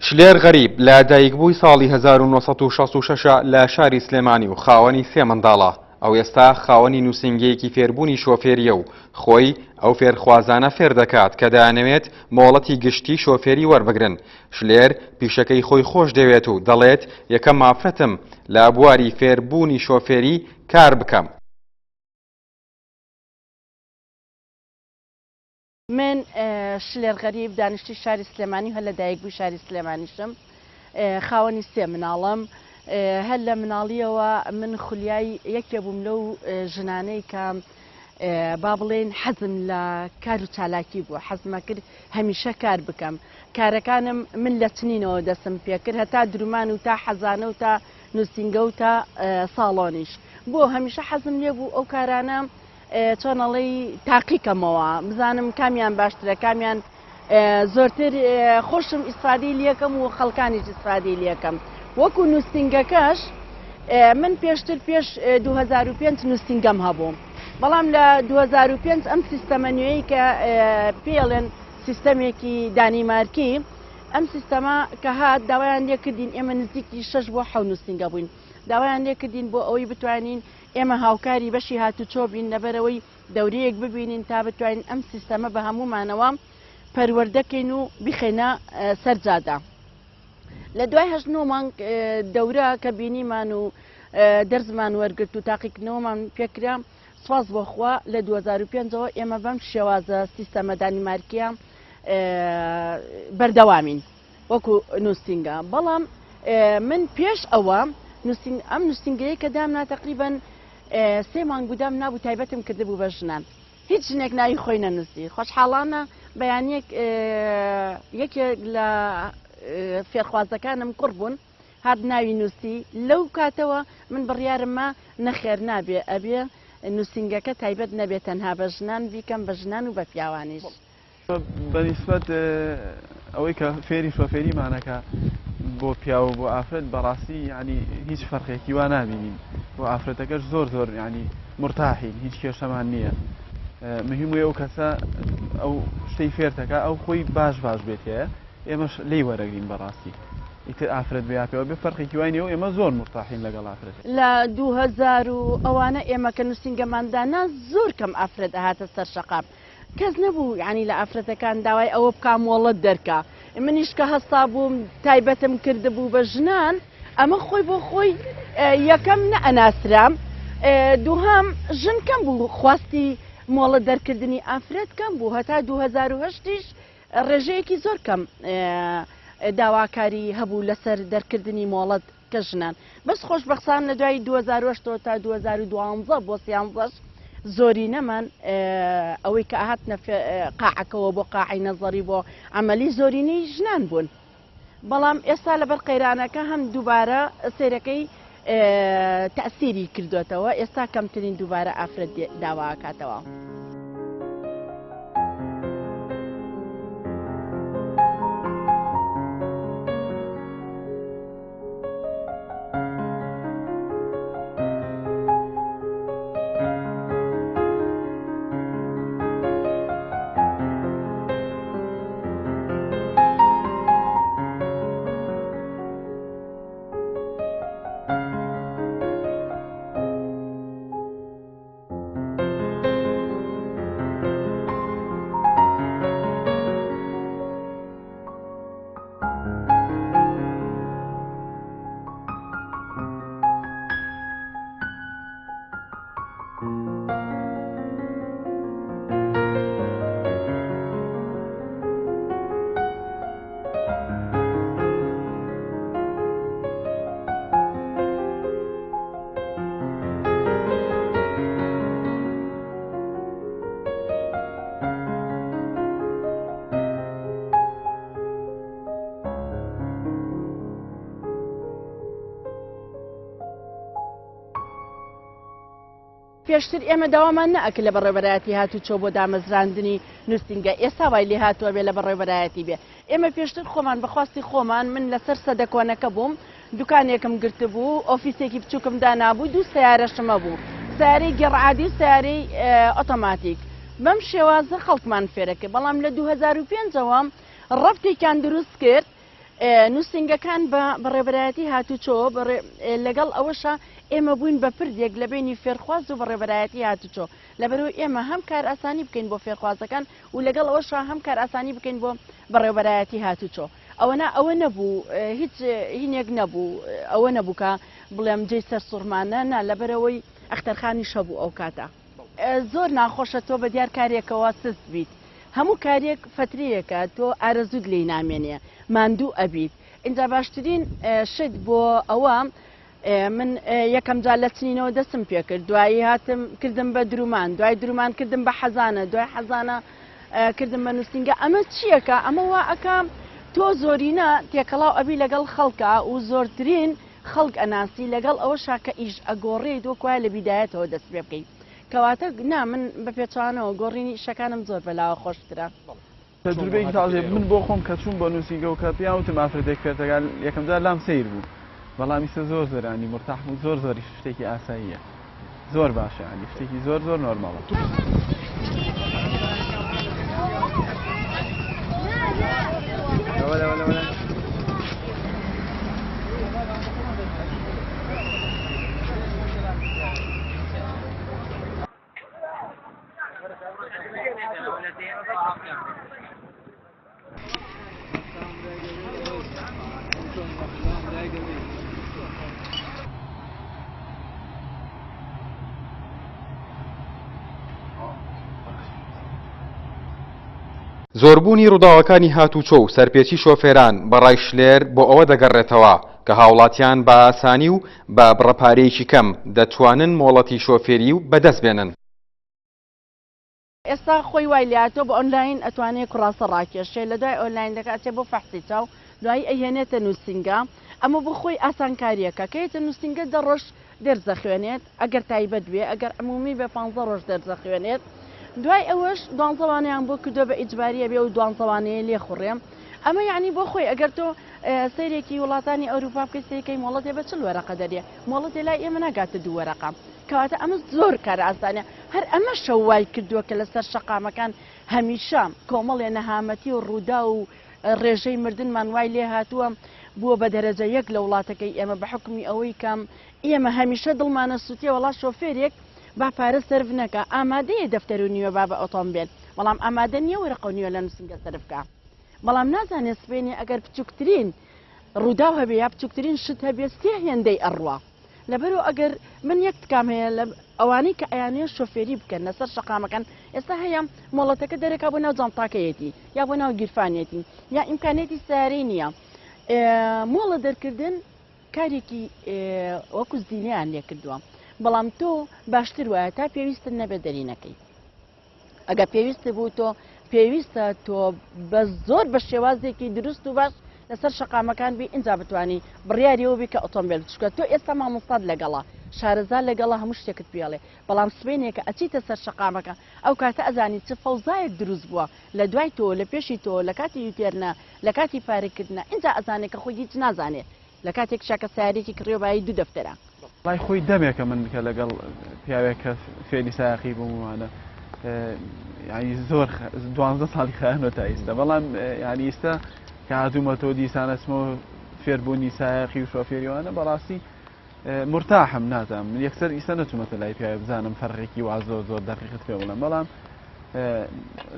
شلێر غەریب لە دایکبووی ساڵی 1966 لە شاری سلێمانی و خاوەنی 3 منداڵە. ئەو ئێستا خاوەنی نووسینگەیەکی فێربوونی شۆفێریە و خۆی ئەو فێرخوازانە فێر دەکات کە دەیانەوێت مۆڵەتی گشتی شۆفێری وەربگرن. شلێر پیشەکەی خۆی خۆش دەوێت و دەڵێت یەکەم مافرەتم لە بواری فێربوونی شۆفێری کار بکەم. من شلێر غەریب دانیشتی شاری سلێمانی هەر لە دایکبووی شاری سلێمانیشم، خاوەنی 3 مناڵم. هەر لە مناڵیەوە من خولیای یەکێ بووم لەو ژنانەی کە با بڵێن حەزم لە کار و چالاکی بووە، حەزمە کرد هەمیشە کار بکەم. کارەکانم من لە چنینەوە دەستم پێکرد، هەتا درومان و تا حەزانە و تا نووسینگە و تا ساڵۆنیش بۆ هەمیشە حەزم لێ بوو ئەو کارانە چۆنەڵی تاقیکەمەوە، بزانم کامیان باشترە، کامیان زۆرتر خۆشم ئیسفادەی لێکەم و خەڵکانیش ئیسفادەی لێکەم. وەکو نووسینگەکەش من پێشتر پێش 2005 نووسینگەم هەبوو، بەڵام لە 2005 ئەم سیستەمە نوێی کە پێڵێن سیستەمێکی دانیمارکی، ئەم سیستەمە کە هات داوایان لێکردین ئێمە نزیکی 6 بۆ 7 نووسینگە بووین، داوایان لێکردین بۆ ئەوەی بتوانین ئێمە هاوکاری بەشی هاتوچۆ بین لەبەرەوەی دەورەیەک ببینین تا بتوانین ئەم سیستەمە بە هەمومانەوە پەروەردەکەین و بخێنە سەرجادا. لە دوای 8 مانگ دەورە کە بینیمان و دەرزمان وەرگرت و تاقیکردنەوەمان پێکرا، سواز بۆخوا لە 2005ەوە ئێمە بەم شێوازە سیستەمە دانیمارکیە بەردەوامین وەکو نووسینگە. بەڵام من پێش ئەوە ئەم نووسینگەیە کە دامنا تقریباً 3 مانگ بوودام نابوو تایبەتم کردبوو بە ژنان، هیچ ژنێک ناوی خۆی نەنووسی. خۆشحاڵانە بەیانیەک یەکێک لە فێرخوازەکانم کوڕ بوون، هات ناوی نووسی. لەو کاتەوە من بڕیارم ما نەخێر نابێ، ئەبێ نووسینگەکە تایبەت نەبێت تەنها بە ژنان، بیکەم بە ژنان و بە پیاوانیش. بەنسبەت ئەوەی کە فێری شۆفێریمانەکە بۆ پیاوە بۆ ئافرەت بەڕاستی ینی هیچ فەرقێکی وا نابینین، بۆ ئافرەتەکەش زۆر ینی مرتاحین، هیچ کێشەمان نییە. مهمووی ئەو کەسە ئەو شتەی فێرتەکە ئەو خۆی باش بێت هەیە، ئێمەش لی وەرەگرین بەڕاستی. ئیتر ئافرەت بێپەوە بێ فەرقێکی وای نیە و ئێمە زۆر مرتاحین لەگەڵ ئافرەت. لە 2000 و ئەوانە ئێمە کە نووسینگەماندانا زۆر کەم ئافرەت هاتە سەر شەقام، کەس نەبوو ینی لە ئافرەتەکان داوای ئەوە بکام وڵت دەرکا. منیش کە هەستا بووم تایبەتم کردبوو بە ژنان، ئەمە خۆی بۆ خۆی یەکەم نەئەناسرام، دووهەم ژن کەم بوو، خواستی مۆڵە دەرکردنی ئافرەت کەم بوو. هەتا 2008ش ڕێژەیەکی زۆر کەم داواکاری هەبوو لەسەر دەرکردنی مۆڵەت کە ژنان. بەس خۆشبەختانە لە دوای 2008 تا 2012 بۆ 13 زۆری نەمان ئەوەی کە هاتنە قاعەکەەوە بۆ قاعی نەزەری بۆ عملی زۆرینەی ژنان بوون. بەڵام ئێستا لەبەر قەیرانەکە هەم دووبارە سیرەکەی تەسیری کردوێتەوە، ئێستا کەمترین دووبارە ئافرەت داواکاتەوە. پێشتر ئێمە داوامان نەئەکرد لە بەڕێوەبەرایەتی هاتوچۆ بۆ دامەزراندنی نووسینگە، ئێستا وای لێ هاتووە بێ لە بەڕێوەبەرایەتی بێ. ئێمە پێشتر خۆمان بەخواستی خۆمان، من لەسەر سەدەکۆنەکە بووم، دوکانێکم گرتبوو، ئۆفیسێکی بچووکم دانابوو، 2 سیارەشمە بوو، سیارەی گێڕعادی و سیارەی ئۆتۆماتیک. بەم شێوازە خەڵکمان فێرەکرد. بەڵام لە 2005ەوە ڕەفتێکیان دروست کرد نووسنگەکان بە بەڕێبەرایەتی هاتوچۆ لەگەڵ ئەوەشە ئێمە بووین بە پردێک لە بینی فێرخواز و بەڕێبەرایەتی هاتوچۆ لەبەرەوەی ئێمە هەم کار ئاسانی بکەین بۆ فێرخوازەکان و لەگەڵ ئەوەشە هەم کار ئاسانی بکەین بۆ بەڕێبەرایەتی هاتوچۆ ئەوە نەبوو هیچ هینێک نەبوو ئەوە نەبوو کە بڵێم جێی سەر سوورمانە نا لەبەرەوەی ئەختەرخانی شەبوو ئەو کاتە زۆر ناخۆشە تۆ بە دیار کارێکەوە سست بیت هەموو کارێک فترەیەکە تۆ ئارەزوود لێی نامێنێ ماندوو ئەبیت اینجا باشترین شت بۆ ئەوە من یەکەم جار لە چنینەوە دەستم پێ کرد دوایی هاتم کردم بە درومان دوای درومان کردم بە حەزانە دوای حەزانە کردم بە نووسنگە ئەمە چییەکە ئەمە وا ئەکەم تۆ زۆرینە تێکەڵاو ئەبی لەگەڵ خەڵکە و زۆرترین خەڵک ئەناسی لەگەڵ ئەوە شاکە ئیش ئەگۆڕێ دۆ کوای لە بیدایەتەوە دەست پێ بکەیت کەواتە نا من بە پێچوانەوە گۆڕینی شەکانم زۆر بەلاوە خۆشترە تەجروبەیەکی تازێ من بۆ خۆم کە چوون بە نووسنگە و کە پیاوتم ئافرەتێک فێرتەکان یەکەمجار لام سیر بوو بەڵام ئیسە زۆر زۆرانی مرتاح و زۆر زۆری شتێکی ئاساییە زۆر باشە ینی شتێکی زۆر زۆر نۆرماڵە زۆربوونی ڕووداوەکانی هاتوچۆ و سەرپێچی شۆفێران بەڕای شلێر بۆ ئەوە دەگەڕێتەوە کە هاوڵاتیان بە ئاسانی و بە بڕەپارەیەکی کەم دەتوانن مۆڵەتی شۆفێری و بەدەست بێنن. ئێستا خۆی وای لاتۆ بە ئۆنلاین ئەتوانێت کوڕاستە ڕاکێشێ لە دوای ئۆنلاین دەکاتێ بۆ فەحسی چاو دوای ئەهێنێتە نووسنگە ئەمە بۆ خۆی ئاسانکاریەکە کەیتە نووسنگە دەڕۆژ دەرزە خوێنێت ئەگەر تایبەت بێ ئەگەر عمومی بێ 15 ڕۆژ دەرزە خوێنێت دوای ئەوەش دوانزەوانیان بۆ کردو بە ئیجباریە بێ و دوانزەوانەیە لێ خوڕێم ئەمە یعنی بۆ خۆی ئەگەر تۆ سەیرێکی وڵاتانی ئەوروپا بکەی سەیرەکەی مۆڵەتێ بە چل وەرەقە دەرێ مۆڵەتێ لای ئێمە ناگاتە دوو وەرەقە کەواتە ئەمە زۆر کار ئاسانە هەر ئەمە شەوای کردووە کە لەسەر شەقامەکان هەمیشە کۆمەڵێ نەهامەتی و ڕوودا و ڕێژەی مردنمان وای لێ هاتووە بووە بە دەرەجە یەک لە وڵاتەکەی ئێمە بە حکمی ئەوەی کەم ئێمە هەمیشە دڵمانە سووتێ وڵات شۆفێرێک با پارە سرف نەکە ئامادەیە دەفتەر و نیوە با بە ئۆتۆمبیل بەڵام ئامادە نییە وەرەقە و نیوە لە نووسنگە سرفکە بەڵام نازانێت سبێنێ ئەگەر بچووکترین ڕوودا هەبێ یا بچووکترین شت هەبێ سێ هێندەی ئەڕوا لەبەرەوە ئەگەر من یەک تکام هەیە لە ئەوانەی کە ئەیانەیە شۆفێری بکەن لەسەر شەقامەکان ئێستا هەیە مۆڵەتەکە دەرەکا بۆ ناو جانتاکەیەتی یا بۆ ناو گیرفانێتی یا ئیمکانێتی سارەی نییە مۆڵە دەرکردن کارێکی وەکو زیینیان لێ کردووە بەڵام تۆ باشتر وایە تا پێویستت نەبێت دەرینەکەی ئەگە پێویستە بوو تۆ پێویستە تۆ بە زۆر بە شێوازێکی دروست و باش لەسەر شەقامەکان بی اینجا بتوانانی بڕیاریەوە بی کە ئۆتۆمبیل بچکە تۆ ئێستا مامۆستاد لەگەڵا شارەزار لەگەڵا هەموو شتێکت پێڵێ بەڵام سبێنێکە ئەچیتە سەر شەقامەکە ئەو کاتە ئەزانی چ فەوزایەک دروست بووە لە دوای تۆ لە پێشی تۆ لە کاتی یوتێرنە لە کاتی پارێکردنە اینجا ئەزانێت کە خۆی هیچ نازانێت لە کاتێک شاکە سیارێکی کڕێوبایی دوو دەفتەرە ڵای خۆی دەمێکە من کە لەگەڵ پیاوێک کە فێری ساقی بوومانە ینی زۆر 12 ساڵی خیانەوە تا ئێستا بەڵام ینی ئێستا کە هاتوومەتەوە دیسانەچمەوە فێربوونی سایقی و شۆفێریوانە بەڕاستی مرتاحم نازانم من یەکسەر ئیستا نەچوومەتە لای پیاوێ بزانم فەرقێکی وا زۆر زۆر دەقیقت پێ بڵێم بەڵام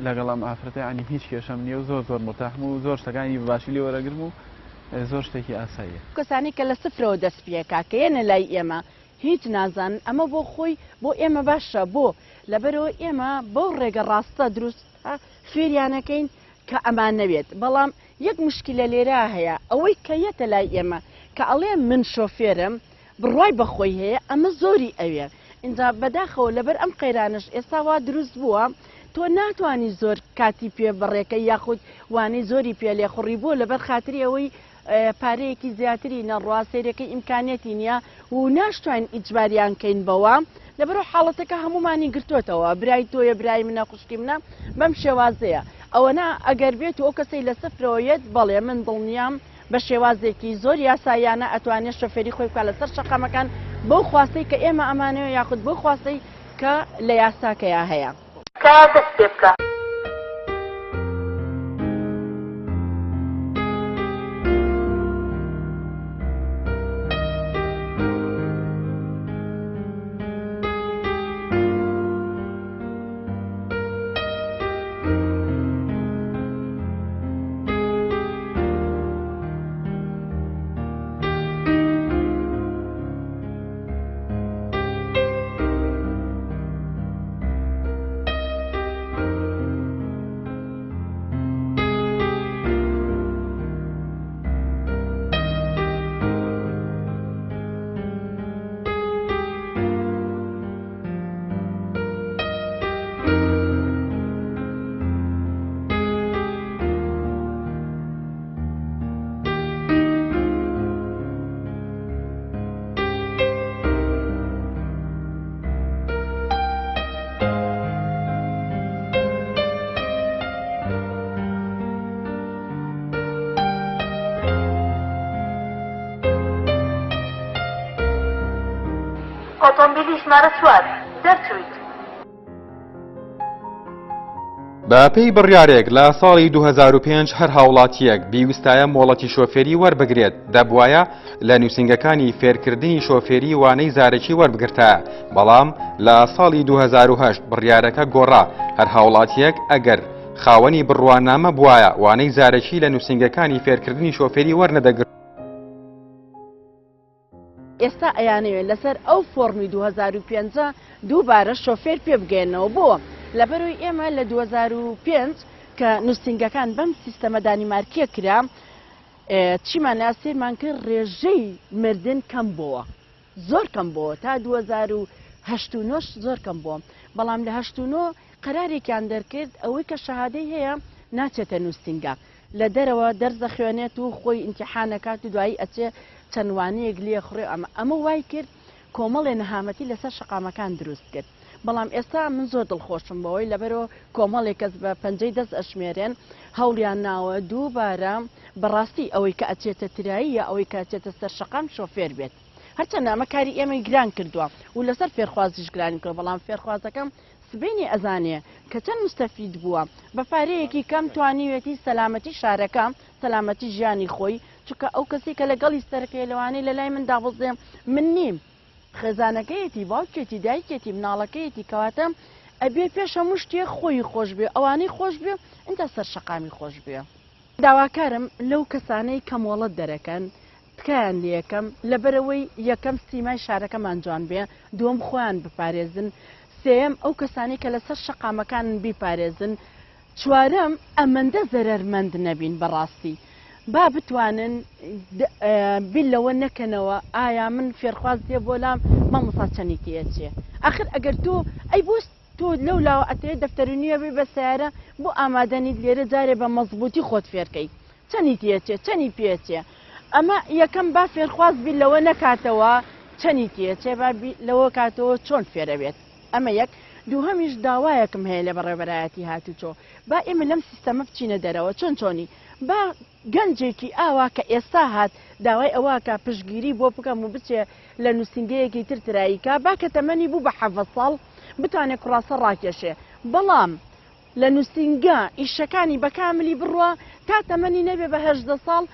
لەگەڵام ئافرەتە ینی هیچ کێشەم نییە و زۆر زۆر مرتاحم و زۆر شتەکانی باشی لێ وەرەگرم و زۆر شتێکی ئاساییە کەسانی کە لە سفرەوە دەست پێکا کە یەنە لای ئێمە هیچ نازان ئەمە بۆ خۆی بۆ ئێمە باشە بۆ لەبەرەوە ئێمە بەو ڕێگە ڕاستە دروست فێریانەکەین کە ئەمان نەوێت بەڵام یەک مشکلە لێرە هەیە ئەوەی کە یەتە لای ئێمە کە ئەڵێ من شۆفێرم بڕوای بەخۆی هەیە ئەمە زۆری ئەوێ اینجا بەداخەوە لەبەر ئەم قەیرانش ئێستا وا دروست بووە تۆ ناتوانانی زۆر کاتی پێ بڕێکەکە یاخود وانەی زۆری پێ لێ خوڕی بوو لەبەر خاتری ئەوەی پارەیەکی زیاتری نەڕوا سیرەکەی ئیمکانێتی نییە و ناشتوان ئیجباریان کەین بەوە لەبەرەوە حاڵەتەکە هەمومانی گرتوێتەوە برای تۆیە برای منە خوشکی منە بەم شێوازەیە ئەوە نا ئەگەر بێت و ئەو کەسەی لە سفرەوەیەت بەڵێ من دڵنیام بە شێوازێکی زۆر یاسایانە ئەتوانێت شۆفێری خۆی بکات لەسەر شەقامەکان بەو خواستەی کە ئێمە ئەمانەوە یاخود بۆ خواستەی کە لە یاساکەیە هەیە کا دەست پێ بکە. ئۆتۆمبیلی ژمارە 4 دەرچوویت. بە پێی بڕیارێک لە ساڵی 2005 هەر هاوڵاتیەک بیویستایە مۆڵەتی شۆفێری وەربگرێت دەبوایە لە نووسنگەکانی فێرکردنی شۆفێری وانەی زارێکی وەربگرتە، بەڵام لە ساڵی 2008 بڕیارەکە گۆڕا هەر هاوڵاتیەک ئەگەر خاوەنی بڕوانامە بوایە وانەی زارێکی لە نووسنگەکانی فێرکردنی شۆفێری وەرنەدەگرت. ئێستا ئەیانەوێت لەسەر ئەو فۆرمی 2005 دووبارە شۆفێر پێ بگەێنەوە بۆ لەبەرەوەی ئێمە لە 2005 کە نووسنگەکان بەم سیستەمە دانیمارکیە کرا چیمان ناسێمان کرد ڕێژەی مردن کەم بووە، زۆر کەم بووە تا 2008 زۆر کەم بووە، بەڵام لە 2009 قەرارێکیان دەرکرد ئەوەی کە شەهادەی هەیە ناچێتە نووسنگە لە دەرەوە دەرزە خوێنێت و خۆی ئیمتیحانەکات و دوایی ئەچێ چەندوانەیەک لێ خوڕێ ئەمە وای کرد کۆمەڵێ نەهامەتی لەسەر شەقامەکان دروست کرد. بەڵام ئێستا من زۆر دڵخۆشم بەوەی لەبەرەوە کۆمەڵێک کەس بە پەنجەی دەست ئەشمێرێن هەوڵیان ناوە دووبارە بەڕاستی ئەوەی کە ئەچێتە تراییە ئەوەی کە ئەچێتە سەر شەقام شۆفێر بێت. هەرچەندە ئەمە کاری ئێمە گران کردووە و لەسەر فێرخوازیش گرانی کردو، بەڵام فێرخوازەکەم سبینی ئەزانێ کە چەند مستەفید بووە بە پارەیەکی کەم توانیوێتی سەلامەتی شارەکە سەلامەتی ژیانی خۆی، چونکە ئەو کەسی کە لەگەڵی سەرەکەی لەوانەی لە لای من دابڵزێم من نیم خێزانەکەیەتی باوکێتی دایکێتی مناڵەکەیەتی کەواتە ئەبێ پێش هەموو شتێک خۆی خۆش بێ ئەوانەی خۆش بێ ئینتا سەر شەقامی خۆش بێ. داواکارم لەو کەسانەی کە مۆڵەت دەرەکەن تکایان لە یەکەم لەبەرەوەی یەکەم سیمای شارەکەمان جوان بێ، دووەم خۆیان بپارێزن، سێم ئەو کەسانی کە لەسەر شەقامەکان بیپارێزن، چوارەم ئەمەندە زەرەرمەند نەبین بەڕاستی با بتوانن بیل لەوە نەکەنەوە ئایا من فێرخواز دێ بۆلام مامۆستا چەندیتیە چێ ئاخر ئەگەر تۆ ئەی بۆ تۆ لەو لاوە ئەتەیە دەفتەرونیە بێ بە سیارە بۆ ئامادەنیت لێرە جارێ بە مەزبوطی خۆت فێرکەی چەندیتیە چێ چەندی پێچێ ئەمە یەکەم با فێرخواز بیل لەوە نەکاتەوە چەندیتیە چێ با لەوە کاتەوە چۆن فێرەبێت. ئەمە یەک دووهەمیش داوایەکم هەیە لە بەڕێوەبەرایەتی هاتوچۆ با ئێمە لەم سیستەمە بچینە دەرەوە چۆنی با گەنجێکی ئاوا کە ئێستا هات داوای ئەوواکە پشتگیری بۆ بکەم و بچێ لە نووسنگەیەکی ترتراییکە با کە تەمەنی بوو بە 7 ساڵ بتوانێت کوڕاسە ڕاکێشێ، بەڵام لە نووسنگە ئیشەکانی بەکاملی بڕوە تا تەمەنی نەبێ بە 18 ساڵ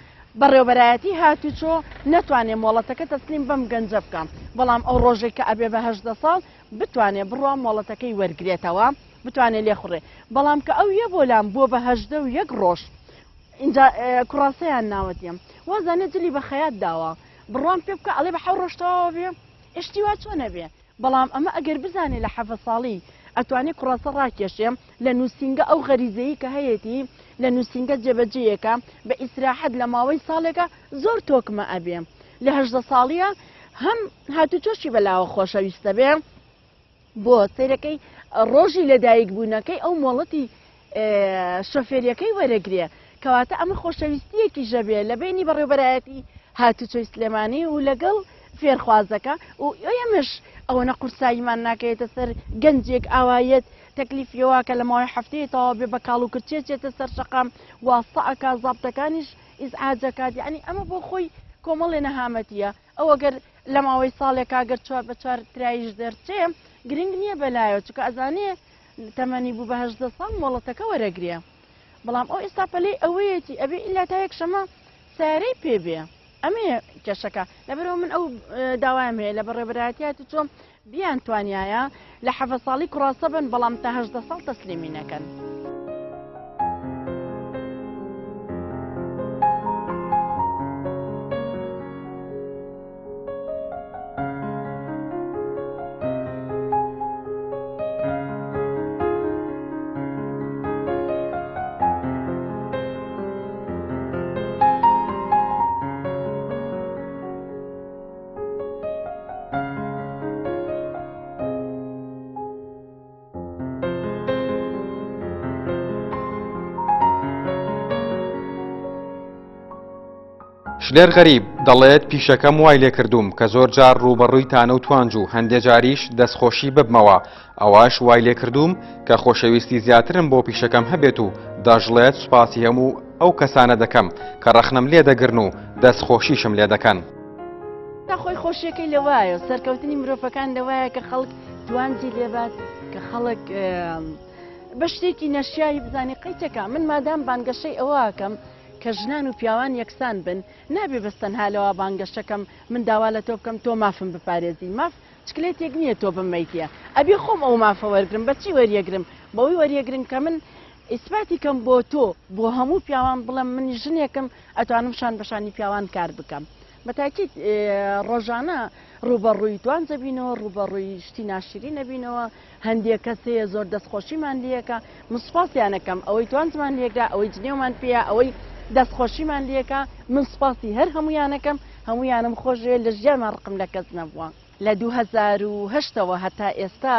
بەڕێوەبەرایەتی هاتوچۆ نەتوانێت مۆڵەتەکە تەسلیم بەم گەنجە بکەم، بەڵام ئەو ڕۆژێک کە ئەبێ بە 18 ساڵ بتوانێت بڕوا مۆڵەتەکەی وەرگێتەوە بتوانێت لێخڕێ، بەڵام کە ئەو یە بۆلام بووە بە 18 ڕۆژ اینجا کوڕاسەیان ناوەتیم وازانێت جلی بە خەیات داوە بڕوان پێ بکە ئەڵێ بە 7 ڕۆژتەوە بێ ئشتی وا چۆنە بێ، بەڵام ئەمە ئەگەر بزانێت لە 7 ساڵی ئەتوانێت کوڕاسە ڕاکێشێ لە نووسنگە ئەو غەریزەیی کە هەیەی لە نووسنگە جێبەجێیەکە بە ئیسراحەت لە ماوەی ساڵێکە زۆر تۆکمە ئەبێ لە 18 ساڵیە هەم هاتوچۆشی بەلاوە خۆشەویستە بێ بۆ سیرەکەی ڕۆژی لەدایک بوونەکەی ئەو مۆڵەتی شۆفێریەکەی وەرەگرێ، کەواتە ئەمە خۆشەویستیەکی ژەبێ لە بینی بەڕێوەبەرایەتی هاتوچۆی سلێمانی و لەگەڵ فێرخوازەکە و ئێمەش ئەوەنە قورساییمان ناکەوێتە سەر گەنجێک ئاوایەت تەکلیفیەوە کە لە ماوەی هەفتەیەتەوە بێ بە کاڵ و کرچێتێتە سەر شەقام واسەعەکە زابتەکانیش ئیزعاجەکات، یعنی ئەمە بۆ خۆی کۆمەڵێ نەهامەتیە ئەو ئەگەر لە ماوەی ساڵێکا گەر 4 بە 4 ترایش دەرچێ گرنگ نییە بەلایەوە چونکە ئەزانێ تەمەنی بوو بە 18 ساڵ مۆڵەتەکە وەرەگرێ، بەڵام ئەو ئێستا پەلەی ئەوەیەتی ئەبێ ئیلا تا یەک شەمە سارەی پێبێ ئەمەیە کێشەکە لەبەرەوە من ئەو داوایم هەیە لە بەڕێوەبەرایەتی چۆن بیان توانایە لە 7 ساڵی کوڕاسە بن بەڵام تا 18 ساڵ تەسلیمی نەکەن. شلێر غەریب دەڵێت پیشەکەم وای لێ کردوم کە زۆر جار ڕوبەڕووی تانە و توانج و هەندێک جاریش دەستخۆشی ببمەوە، ئەوەش وای لێ کردوم کە خۆشەویستی زیاترم بۆ پیشەکەم هەبێت و دەژڵێت سوپاسی هەموو ئەو کەسانە دەکەم کە ڕەخنەم لێ دەگرن و دەستخۆشیشم لێ دەکەن. خۆی نەخۆشیەکەی لەوایە سەرکەوتنی مرۆڤەکان لەوایە کە خەڵک دوانجی لێبات کە خەڵک بە شتێکی نەشیایی بزانانی قەیتەکە من مادام بانگەشەی ئەوواکەم کە ژنان و پیاوان یەکسان بن نابێ بەستەنها لەوە بانگەشەکەم من داوا لە تۆ بکەم تۆ مافم بپارێزی ماف چکلێتێک نییە تۆ بمەیتە ئەبێ خۆم ئەو مافە وەرگرم بەچی وەریەگرم بەوەی وەریەگرن کە من ئیسپاتی کەم بۆ تۆ بۆ هەموو پیاوان بڵم منی ژنێکم ئەتوانم شان بەشانی پیاوان کار بکەم بەتاکیت ڕۆژانە ڕوبەڕووی توانجە بینەوە ڕوبەڕووی شتی ناشری نەبینەوە هەندێک کەسەیە زۆر دەستخۆشیمان لەکە مسپاسیانەکەم ئەوەی توانجمان لێکدا ئەوەی جنێومان پێە ئەوەی دەستخۆشیمان لێکە من سپاسی هەر هەمویانەکەم هەمویانم خۆشێ لە ژیانمان ڕقم لە کەس نەبووە لە 2008ەوە هەتا ئێستا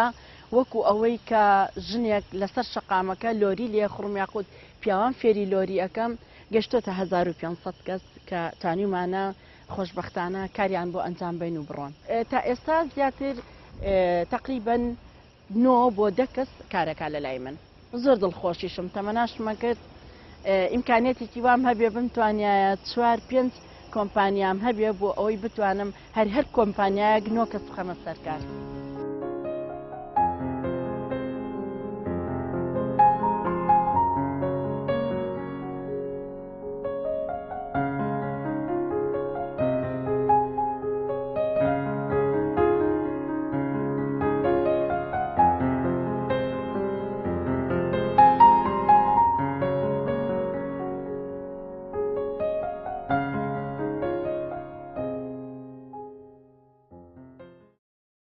وەکو ئەوەی کە ژنێک لەسەر شەقامەکە لۆری لێ خڕم یاخود پیاوان فێری لۆری ئەەکەم گەشتۆتە 1500 کەس کە توانیمانە خۆشببختانە کاریان بۆ ئەنجام بین و بڕۆن تا ئێستا زیاتر تقریبن 9 بۆ 10 کەس کارەکە لە لای من زۆر دڵخۆشیشم تەمەناشمە کرد ئیمکانێتێکی وام هەبێ بمتوانایە 4-5 کۆمپانیام هەبێ بۆ ئەوەی بتوانم هەر کۆمپانیایەک 9 کەس بخەمە سەرکار.